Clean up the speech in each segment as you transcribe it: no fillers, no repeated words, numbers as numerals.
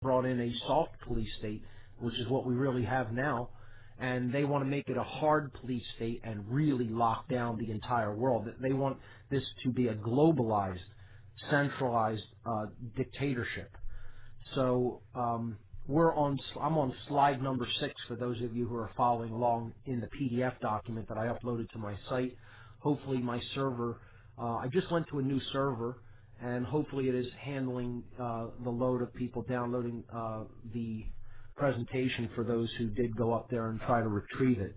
brought in a soft police state, which is what we really have now, and they want to make it a hard police state and really lock down the entire world. They want this to be a globalized, centralized dictatorship. So I'm on slide number 6 for those of you who are following along in the PDF document that I uploaded to my site. Hopefully my server, I just went to a new server, and hopefully it is handling the load of people downloading the presentation for those who did go up there and try to retrieve it.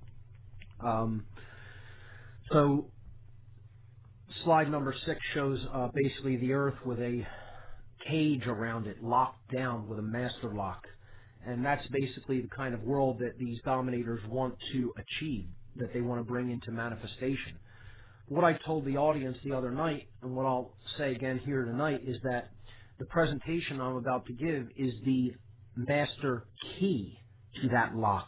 So slide number 6 shows basically the Earth with a cage around it, locked down with a master lock. And that's basically the kind of world that these dominators want to achieve, that they want to bring into manifestation. What I told the audience the other night, and what I'll say again here tonight, is that the presentation I'm about to give is the master key to that lock.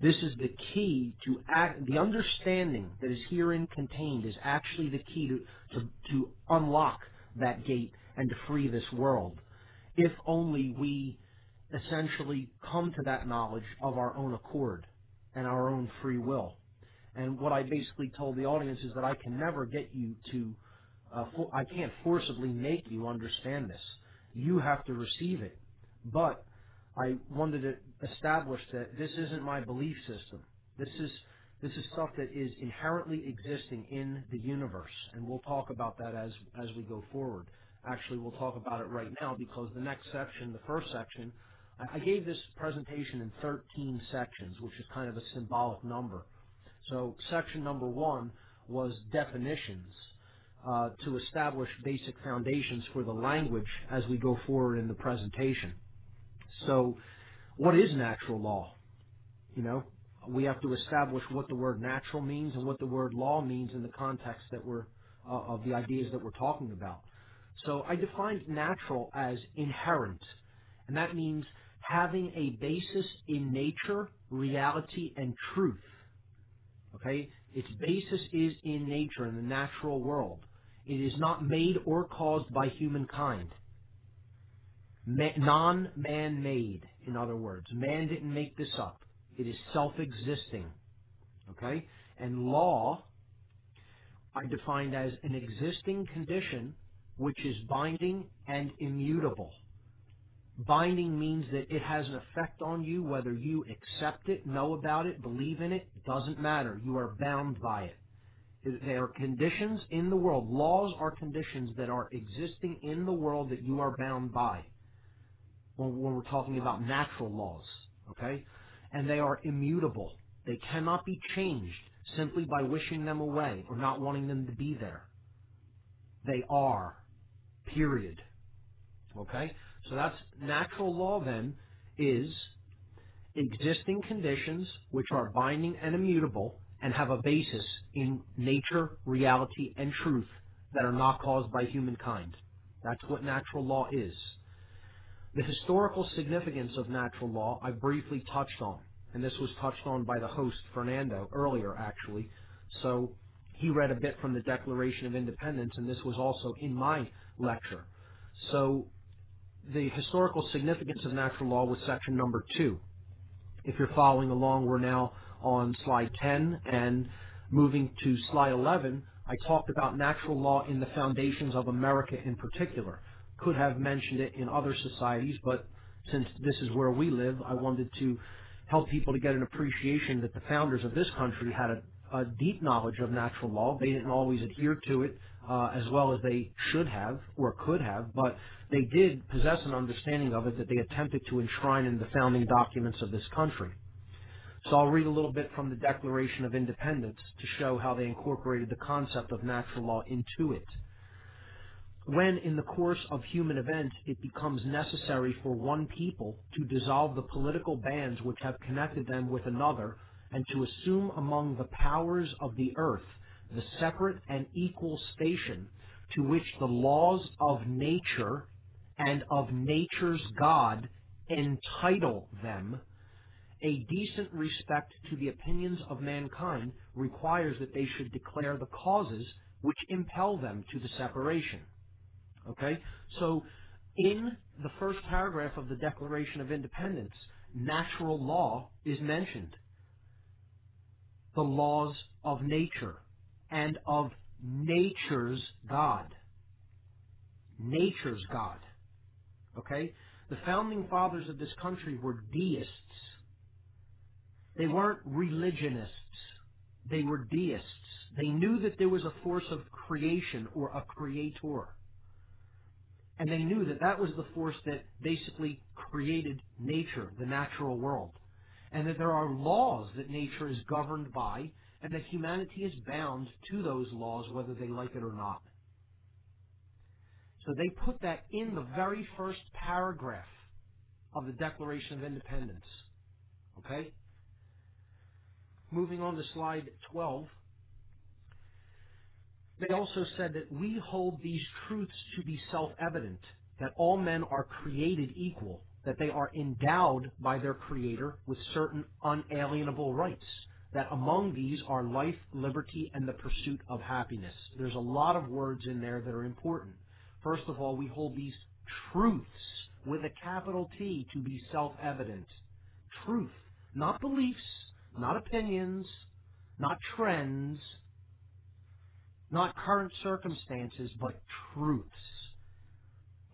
This is the key to the understanding that is herein contained is actually the key to unlock that gate and to free this world. If only we essentially come to that knowledge of our own accord and our own free will. And what I basically told the audience is that I can never get you to, I can't forcibly make you understand this. You have to receive it. But I wanted to establish that this isn't my belief system. This is stuff that is inherently existing in the universe, and we'll talk about that as we go forward. Actually, we'll talk about it right now, because the next section, the first section, I gave this presentation in 13 sections, which is kind of a symbolic number. So section number 1 was definitions, to establish basic foundations for the language as we go forward in the presentation. So what is natural law? You know, we have to establish what the word natural means and what the word law means in the context that we're of the ideas that we're talking about. So I defined natural as inherent, and that means having a basis in nature, reality, and truth. Okay? Its basis is in nature, in the natural world. It is not made or caused by humankind. Non-man-made, in other words. Man didn't make this up. It is self-existing. Okay? And law, I defined as an existing condition which is binding and immutable. Binding means that it has an effect on you, whether you accept it, know about it, believe in it, doesn't matter. You are bound by it. There are conditions in the world. Laws are conditions that are existing in the world that you are bound by when we're talking about natural laws, okay? And they are immutable. They cannot be changed simply by wishing them away or not wanting them to be there. They are, period, okay? So that's natural law then, is existing conditions which are binding and immutable and have a basis in nature, reality, and truth that are not caused by humankind. That's what natural law is. The historical significance of natural law I briefly touched on, and this was touched on by the host, Fernando, earlier actually. So he read a bit from the Declaration of Independence, and this was also in my lecture. So the historical significance of natural law was section number 2. If you're following along, we're now on slide 10, and moving to slide 11, I talked about natural law in the foundations of America in particular. Could have mentioned it in other societies, but since this is where we live, I wanted to help people to get an appreciation that the founders of this country had a deep knowledge of natural law. They didn't always adhere to it as well as they should have or could have, but they did possess an understanding of it that they attempted to enshrine in the founding documents of this country. So I'll read a little bit from the Declaration of Independence to show how they incorporated the concept of natural law into it. When, in the course of human events, it becomes necessary for one people to dissolve the political bands which have connected them with another, and to assume among the powers of the earth the separate and equal station to which the laws of nature and of nature's God entitle them, a decent respect to the opinions of mankind requires that they should declare the causes which impel them to the separation. Okay? So In the first paragraph of the Declaration of Independence, natural law is mentioned. The laws of nature and of nature's God. Nature's God. Okay? The founding fathers of this country were deists. They weren't religionists. They were deists. They knew that there was a force of creation or a creator. And they knew that that was the force that basically created nature, the natural world. And that there are laws that nature is governed by, and that humanity is bound to those laws whether they like it or not. So they put that in the very first paragraph of the Declaration of Independence. Okay? Moving on to slide 12. They also said that we hold these truths to be self-evident, that all men are created equal, that they are endowed by their Creator with certain unalienable rights, that among these are life, liberty, and the pursuit of happiness. There's a lot of words in there that are important. First of all, we hold these truths with a capital T to be self-evident. Truth, not beliefs, not opinions, not trends, not current circumstances, but truths.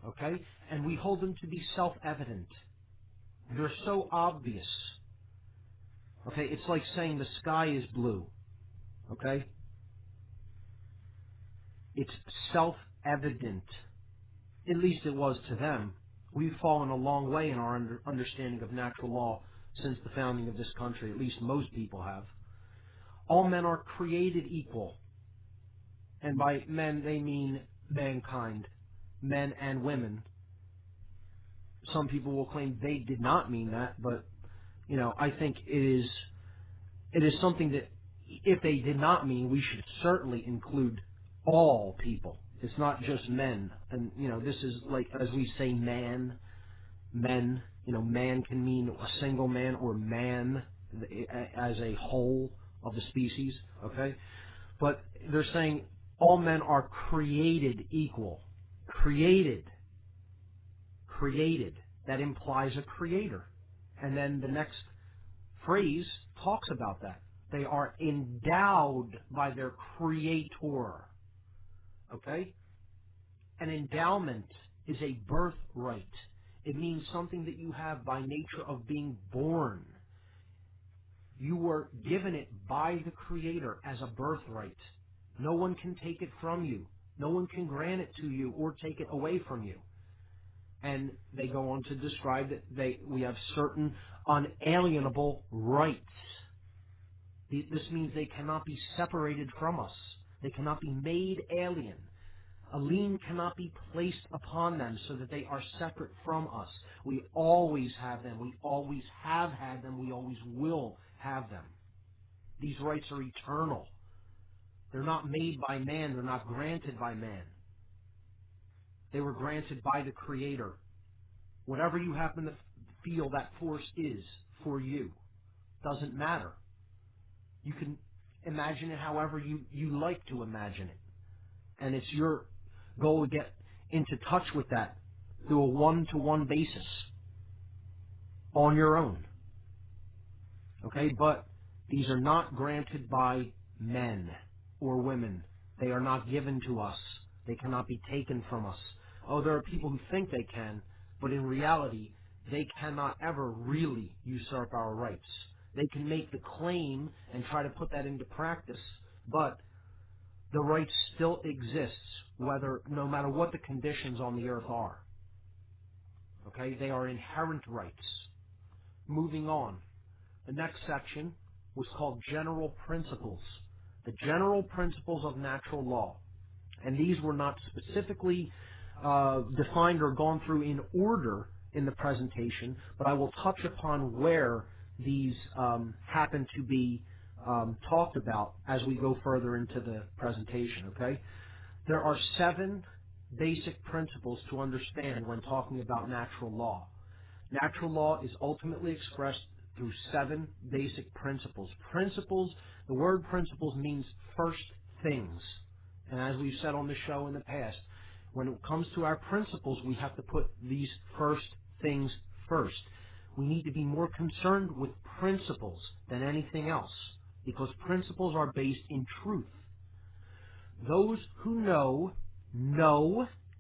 Okay? And we hold them to be self-evident. They're so obvious. Okay? It's like saying the sky is blue. Okay? It's self-evident. At least it was to them. We've fallen a long way in our understanding of natural law since the founding of this country. At least most people have. All men are created equal. And by men, they mean mankind, men and women. Some people will claim they did not mean that, but, you know, I think it is something that, if they did not mean, we should certainly include all people. It's not just men. And, you know, this is like, as we say men, you know, man can mean a single man or man as a whole of the species, okay? But they're saying all men are created equal. Created. Created. That implies a creator. And then the next phrase talks about that. They are endowed by their creator. Okay? An endowment is a birthright. It means something that you have by nature of being born. You were given it by the Creator as a birthright. No one can take it from you. No one can grant it to you or take it away from you. And they go on to describe that we have certain unalienable rights. This means they cannot be separated from us. They cannot be made alien. A lien cannot be placed upon them so that they are separate from us. We always have them. We always have had them. We always will have them. These rights are eternal. They're not made by man. They're not granted by man. They were granted by the Creator. Whatever you happen to feel that force is for you doesn't matter. You can imagine it however you like to imagine it. And it's your goal to get into touch with that through a one-to-one basis on your own. Okay, but these are not granted by men or women. They are not given to us. They cannot be taken from us. Oh, there are people who think they can, but in reality, they cannot ever really usurp our rights. They can make the claim and try to put that into practice, but the right still exists, no matter what the conditions on the earth are. Okay, they are inherent rights. Moving on, the next section was called General Principles. The General Principles of Natural Law. And these were not specifically defined or gone through in order in the presentation, but I will touch upon where these happen to be talked about as we go further into the presentation, okay? There are 7 basic principles to understand when talking about natural law. Natural law is ultimately expressed through 7 basic principles. Principles, the word principles means first things. And as we've said on the show in the past, When it comes to our principles, we have to put these first things first. We need to be more concerned with principles than anything else, because principles are based in truth. Those who know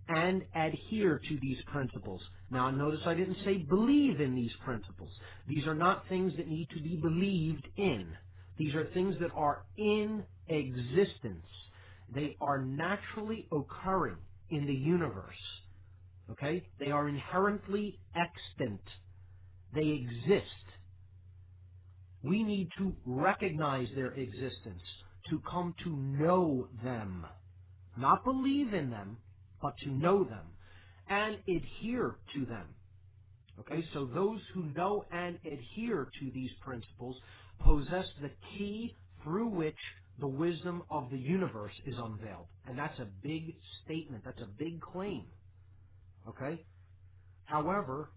and adhere to these principles. Now, notice I didn't say believe in these principles. These are not things that need to be believed in. These are things that are in existence. They are naturally occurring in the universe. Okay? They are inherently extant. They exist. We need to recognize their existence, to come to know them. Not believe in them, but to know them and adhere to them. Okay, so those who know and adhere to these principles possess the key through which the wisdom of the universe is unveiled. And that's a big statement. That's a big claim. Okay? However,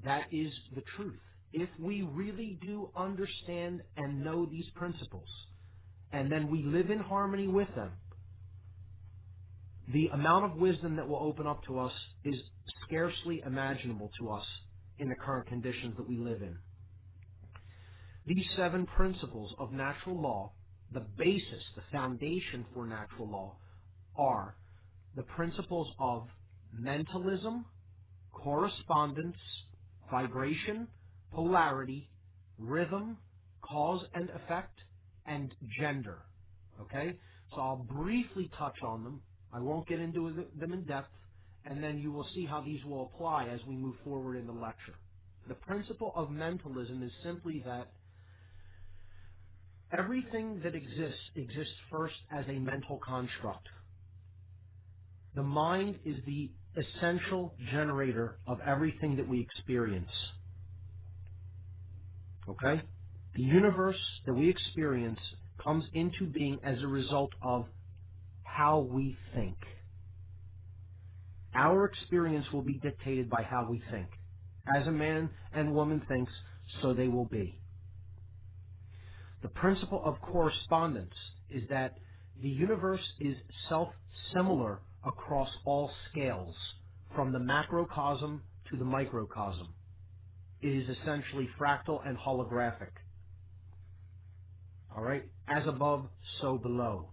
that is the truth. If we really do understand and know these principles, and then we live in harmony with them, the amount of wisdom that will open up to us is scarcely imaginable to us in the current conditions that we live in. These 7 principles of natural law, the basis, the foundation for natural law, are the principles of mentalism, correspondence, vibration, polarity, rhythm, cause and effect, and gender. Okay? So I'll briefly touch on them. I won't get into them in depth, and then you will see how these will apply as we move forward in the lecture. The principle of mentalism is simply that everything that exists first as a mental construct. The mind is the essential generator of everything that we experience. Okay? The universe that we experience comes into being as a result of how we think. Our experience will be dictated by how we think. As a man and woman thinks, so they will be. The principle of correspondence is that the universe is self-similar across all scales, from the macrocosm to the microcosm. It is essentially fractal and holographic. All right? As above, so below.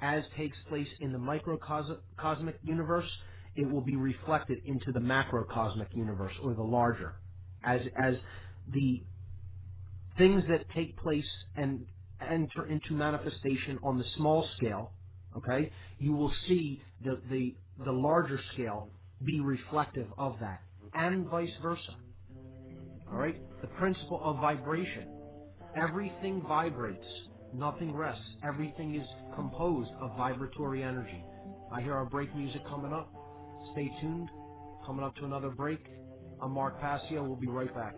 As takes place in the microcosmic universe, it will be reflected into the macrocosmic universe, or the larger. As the things that take place and enter into manifestation on the small scale, okay, you will see the larger scale be reflective of that, and vice versa. All right? The principle of vibration. Everything vibrates. Nothing rests. Everything is composed of vibratory energy. I hear our break music coming up. Stay tuned. Coming up to another break. I'm Mark Passio. We'll be right back.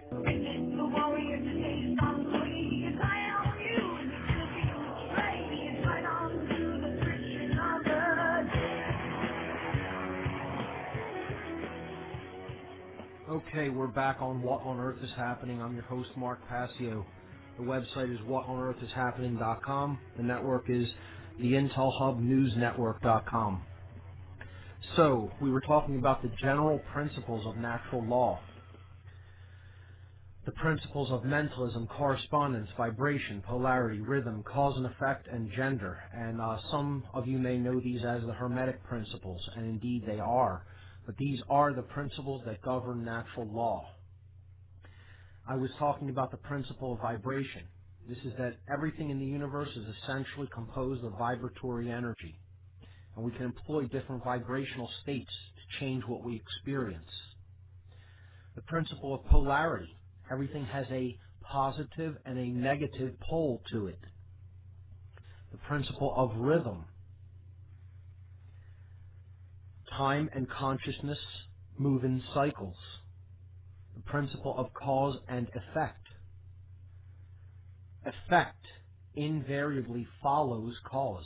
Okay, we're back on What on Earth is Happening. I'm your host, Mark Passio. The website is whatonearthishappening.com. The network is the intelhubnewsnetwork.com. So, we were talking about the general principles of natural law. The principles of mentalism, correspondence, vibration, polarity, rhythm, cause and effect, and gender. And some of you may know these as the Hermetic principles, and indeed they are. But these are the principles that govern natural law. I was talking about the principle of vibration. This is that everything in the universe is essentially composed of vibratory energy. And we can employ different vibrational states to change what we experience. The principle of polarity. Everything has a positive and a negative pole to it. The principle of rhythm. Time and consciousness move in cycles. The principle of cause and effect. Effect invariably follows cause.